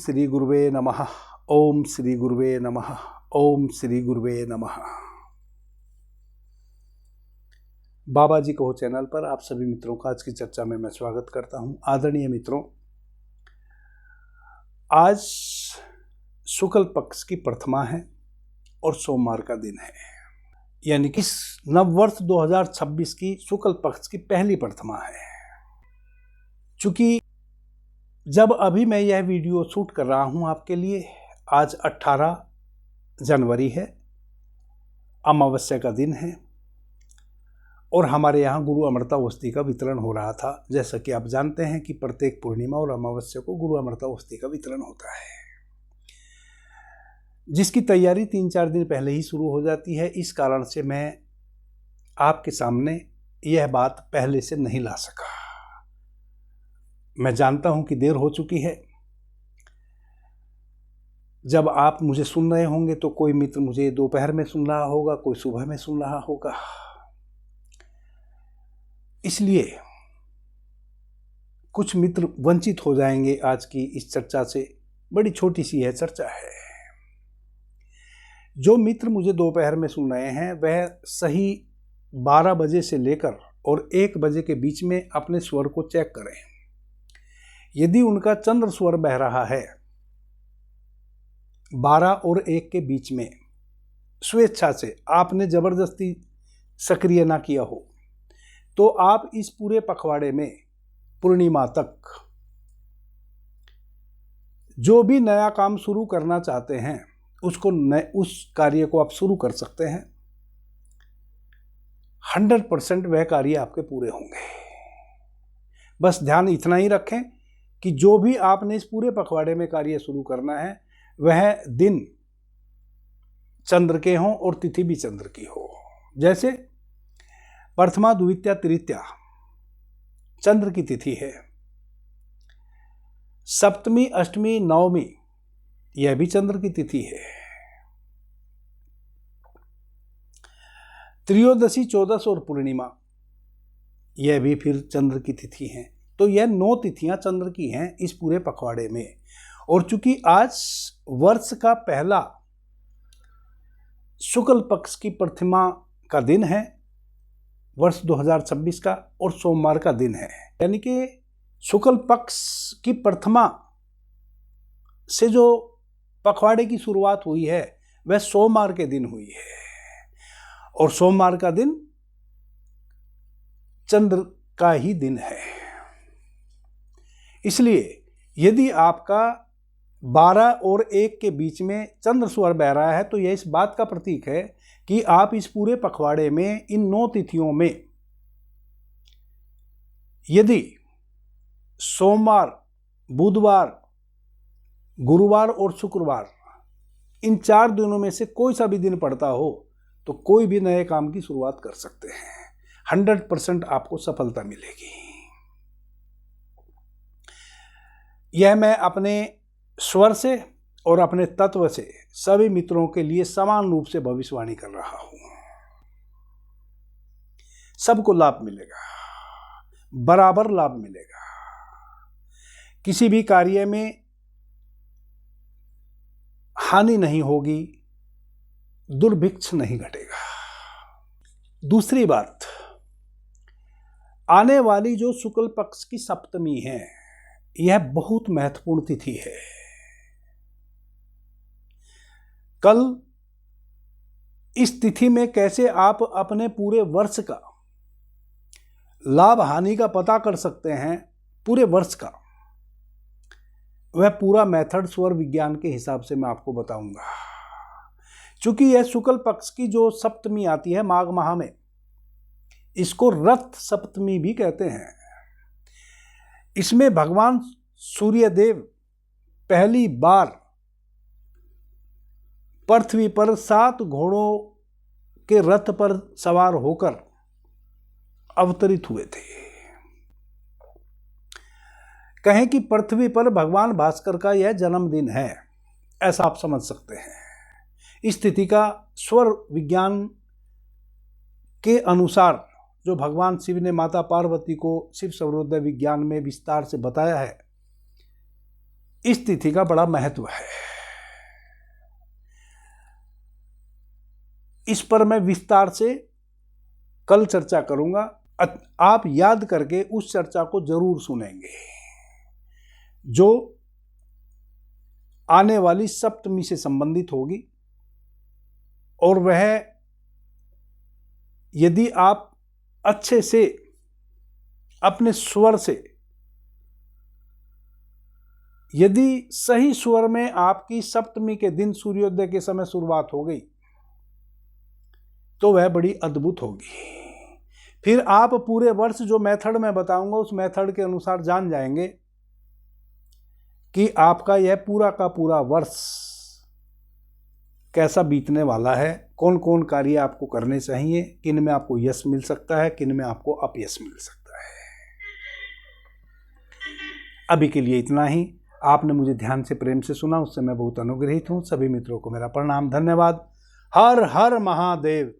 श्री गुरुवे नमः। ओम श्री गुरुवे नमः। ओम श्री गुरुवे नमः। बाबा जी कहो चैनल पर आप सभी मित्रों का आज की चर्चा में मैं स्वागत करता हूं। आदरणीय मित्रों, आज शुक्ल पक्ष की प्रथमा है और सोमवार का दिन है, यानी कि नववर्ष 2026 की शुक्ल पक्ष की पहली प्रथमा है। चूंकि जब अभी मैं यह वीडियो शूट कर रहा हूं आपके लिए, आज 18 जनवरी है, अमावस्या का दिन है और हमारे यहाँ गुरु अमृतावस्थी का वितरण हो रहा था। जैसा कि आप जानते हैं कि प्रत्येक पूर्णिमा और अमावस्या को गुरु अमृतावस्थी का वितरण होता है, जिसकी तैयारी 3-4 दिन पहले ही शुरू हो जाती है। इस कारण से मैं आपके सामने यह बात पहले से नहीं ला सका। मैं जानता हूं कि देर हो चुकी है। जब आप मुझे सुन रहे होंगे तो कोई मित्र मुझे दोपहर में सुन रहा होगा, कोई सुबह में सुन रहा होगा। इसलिए कुछ मित्र वंचित हो जाएंगे आज की इस चर्चा से। बड़ी छोटी सी यह चर्चा है। जो मित्र मुझे दोपहर में सुन रहे हैं वह सही 12 बजे से लेकर और 1 बजे के बीच में अपने स्वर को चेक करें। यदि उनका चंद्र स्वर बह रहा है 12 और 1 के बीच में, स्वेच्छा से, आपने जबरदस्ती सक्रिय ना किया हो, तो आप इस पूरे पखवाड़े में पूर्णिमा तक जो भी नया काम शुरू करना चाहते हैं उस कार्य को आप शुरू कर सकते हैं। 100% वह कार्य आपके पूरे होंगे। बस ध्यान इतना ही रखें कि जो भी आपने इस पूरे पखवाड़े में कार्य शुरू करना है वह दिन चंद्र के हों और तिथि भी चंद्र की हो। जैसे प्रथमा, द्वितीया, तृतीया चंद्र की तिथि है। सप्तमी, अष्टमी, नवमी यह भी चंद्र की तिथि है। त्रयोदशी, चौदस और पूर्णिमा यह भी फिर चंद्र की तिथि है। तो यह 9 तिथियां चंद्र की हैं इस पूरे पखवाड़े में। और चूंकि आज वर्ष का पहला शुक्ल पक्ष की प्रथमा का दिन है, वर्ष 2026 का, और सोमवार का दिन है, यानी कि शुक्ल पक्ष की प्रथमा से जो पखवाड़े की शुरुआत हुई है वह सोमवार के दिन हुई है। और सोमवार का दिन चंद्र का ही दिन है। इसलिए यदि आपका 12 और 1 के बीच में चंद्र स्वर बह रहा है तो यह इस बात का प्रतीक है कि आप इस पूरे पखवाड़े में इन 9 तिथियों में यदि सोमवार, बुधवार, गुरुवार और शुक्रवार इन 4 दिनों में से कोई सा भी दिन पड़ता हो तो कोई भी नए काम की शुरुआत कर सकते हैं। 100% आपको सफलता मिलेगी। यह मैं अपने स्वर से और अपने तत्व से सभी मित्रों के लिए समान रूप से भविष्यवाणी कर रहा हूं। सबको लाभ मिलेगा, बराबर लाभ मिलेगा। किसी भी कार्य में हानि नहीं होगी, दुर्भिक्ष नहीं घटेगा। दूसरी बात, आने वाली जो शुक्ल पक्ष की सप्तमी है यह बहुत महत्वपूर्ण तिथि है। कल इस तिथि में कैसे आप अपने पूरे वर्ष का लाभ हानि का पता कर सकते हैं, पूरे वर्ष का, वह पूरा मेथड स्वर विज्ञान के हिसाब से मैं आपको बताऊंगा। चूंकि यह शुक्ल पक्ष की जो सप्तमी आती है माघ माह में, इसको रथ सप्तमी भी कहते हैं। इसमें भगवान सूर्यदेव पहली बार पृथ्वी पर 7 घोड़ों के रथ पर सवार होकर अवतरित हुए थे। कहें कि पृथ्वी पर भगवान भास्कर का यह जन्मदिन है, ऐसा आप समझ सकते हैं। इस तिथि का स्वर विज्ञान के अनुसार जो भगवान शिव ने माता पार्वती को शिव सर्वोदय विज्ञान में विस्तार से बताया है, इस तिथि का बड़ा महत्व है। इस पर मैं विस्तार से कल चर्चा करूंगा। आप याद करके उस चर्चा को जरूर सुनेंगे जो आने वाली सप्तमी से संबंधित होगी। और वह यदि आप अच्छे से अपने स्वर से, यदि सही स्वर में आपकी सप्तमी के दिन सूर्योदय के समय शुरुआत हो गई तो वह बड़ी अद्भुत होगी। फिर आप पूरे वर्ष जो मेथड मैं बताऊंगा उस मेथड के अनुसार जान जाएंगे कि आपका यह पूरा का पूरा वर्ष कैसा बीतने वाला है, कौन कौन कार्य आपको करने चाहिए, किन में आपको यश मिल सकता है, किन में आपको अपयश मिल सकता है। अभी के लिए इतना ही। आपने मुझे ध्यान से प्रेम से सुना, उससे मैं बहुत अनुग्रहित हूँ। सभी मित्रों को मेरा प्रणाम, धन्यवाद। हर हर महादेव।